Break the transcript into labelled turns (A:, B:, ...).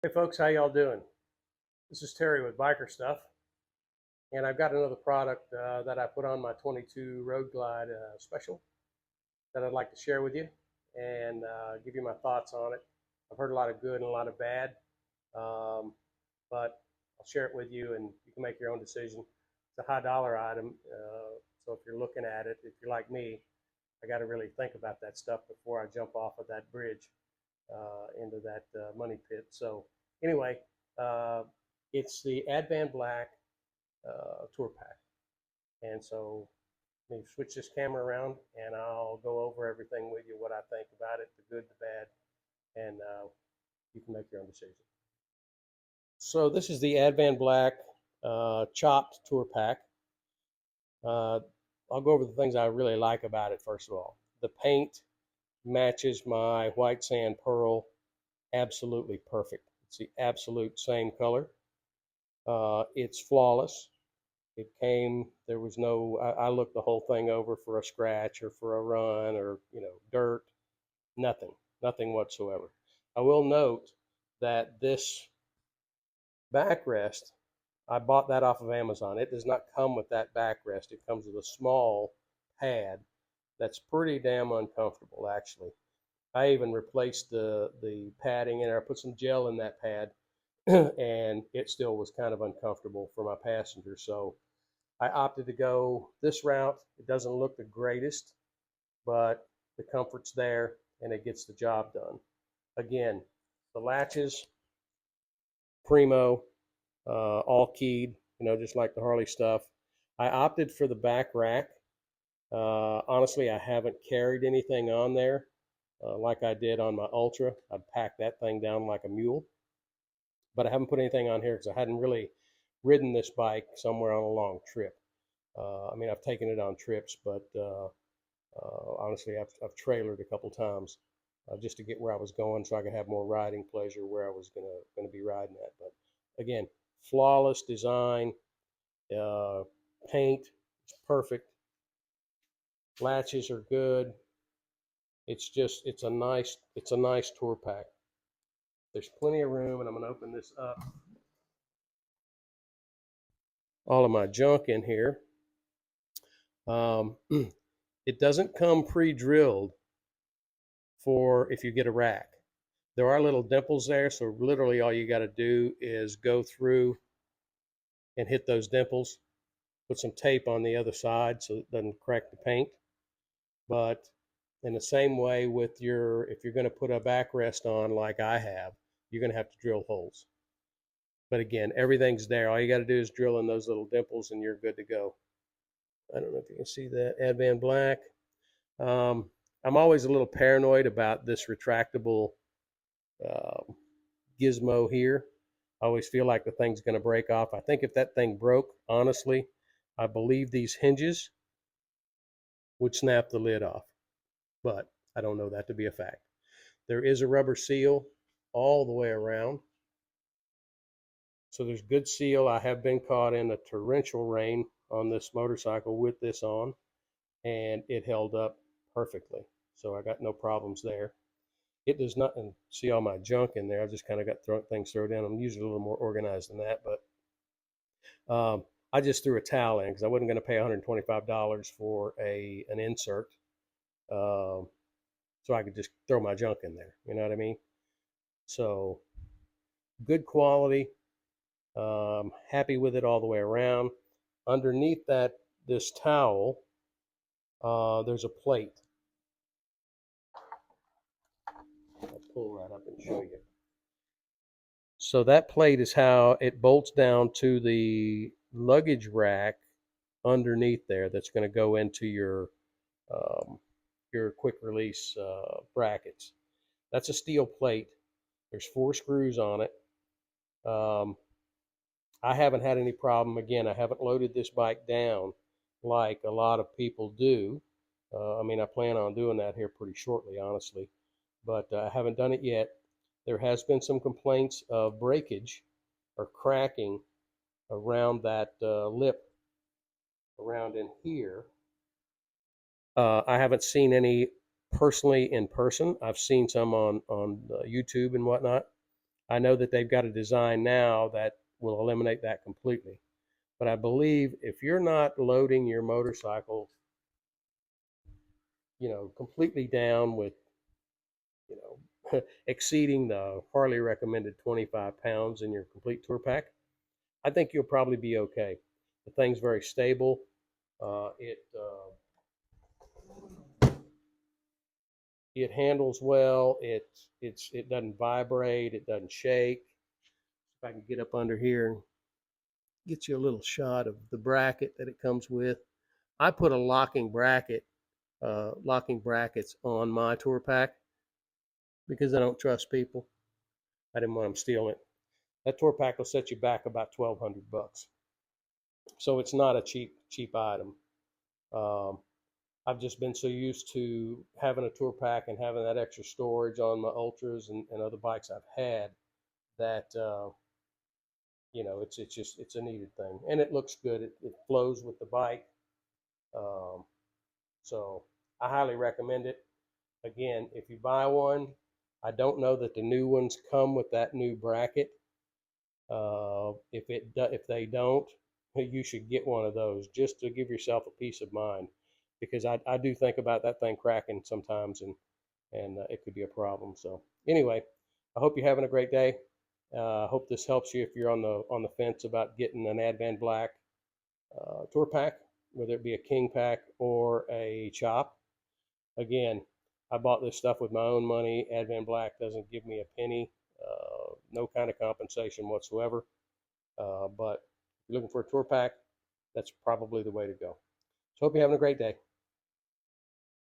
A: Hey folks, how y'all doing? This is Terry with Biker Stuff, and I've got another product that I put on my 22 Road Glide special that I'd like to share with you and give you my thoughts on it. I've heard a lot of good and a lot of bad, um, but I'll share it with you, and you can make your own decision. It's a high dollar item, so if you're looking at it, if you're like me, I got to really think about that stuff before I jump off of that bridge into that money pit. So anyway, uh, it's the Advan Black tour pack. And so let me switch this camera around and I'll go over everything with you, what I think about it, the good, the bad, and you can make your own decision. So this is the Advan Black chopped tour pack. Uh, I'll go over the things I really like about it first of all. The paint matches my white sand pearl absolutely perfect. It's the absolute same color. It's flawless. It came, there was no, I looked the whole thing over for a scratch or for a run or, dirt, nothing, nothing whatsoever. I will note that this backrest, I bought that off of Amazon. It does not come with that backrest. It comes with a small pad that's pretty damn uncomfortable, actually. I even replaced the padding in there. I put some gel in that pad, and it still was kind of uncomfortable for my passengers. So I opted to go this route. It doesn't look the greatest, but the comfort's there and it gets the job done. Again, the latches, primo, all keyed, just like the Harley stuff. I opted for the back rack. Honestly, I haven't carried anything on there like I did on my Ultra. I'd pack that thing down like a mule, but I haven't put anything on here because I hadn't really ridden this bike somewhere on a long trip. I mean, I've taken it on trips, but honestly, I've trailered a couple times just to get where I was going, so I could have more riding pleasure where I was gonna be riding at. But again, flawless design, uh, paint is perfect, latches are good. It's a nice tour pack. There's plenty of room, and I'm gonna open this up. All of my junk in here. Um, it doesn't come pre-drilled for if you get a rack. There are little dimples there, so literally all you got to do is go through and hit those dimples. Put some tape on the other side so it doesn't crack the paint. But in the same way with if you're going to put a backrest on like I have, you're going to have to drill holes. But again, everything's there. All you got to do is drill in those little dimples and you're good to go. I don't know if you can see that. Advan Black. Um, I'm always a little paranoid about this retractable um, gizmo here. I always feel like the thing's going to break off. I think if that thing broke, honestly, I believe these hinges would snap the lid off, but I don't know that to be a fact. There is a rubber seal all the way around, so there's good seal. I have been caught in a torrential rain on this motorcycle with this on, and it held up perfectly. So I got no problems there. It does not, and see all my junk in there. I just kind of got things thrown in. I'm usually a little more organized than that, but I just threw a towel in because I wasn't going to pay $125 for an insert, um, so I could just throw my junk in there. You know what I mean? So good quality. Happy with it all the way around. Underneath this towel, there's a plate. I'll pull that up and show you. So that plate is how it bolts down to the luggage rack underneath there. That's going to go into um, your quick release brackets. That's a steel plate. There's 4 screws on it. Um, I haven't had any problem. Again, I haven't loaded this bike down like a lot of people do. I mean, I plan on doing that here pretty shortly, honestly, but I haven't done it yet. There has been some complaints of breakage or cracking around that lip around in here. I haven't seen any personally in person. I've seen some on YouTube and whatnot. I know that they've got a design now that will eliminate that completely. But I believe if you're not loading your motorcycle, completely down with, exceeding the Harley recommended 25 pounds in your complete tour pack, I think you'll probably be okay. The thing's very stable. It handles well. It doesn't vibrate. It doesn't shake. If I can get up under here and get you a little shot of the bracket that it comes with. I put a locking brackets on my tour pack because I don't trust people. I didn't want them stealing it. That tour pack will set you back about $1,200, so it's not a cheap item. Um, I've just been so used to having a tour pack and having that extra storage on my ultras and other bikes I've had that it's a needed thing, and it looks good. It flows with the bike, um, so I highly recommend it. Again, if you buy one, I don't know that the new ones come with that new bracket. If they don't, you should get one of those just to give yourself a peace of mind, because I do think about that thing cracking sometimes, and it could be a problem. So anyway, I hope you're having a great day. I hope this helps you if you're on the fence about getting an Advan Black tour pack, whether it be a king pack or a chop. Again, I bought this stuff with my own money. Advan Black doesn't give me a penny, no kind of compensation whatsoever. But if you're looking for a tour pack, that's probably the way to go. So hope you're having a great day.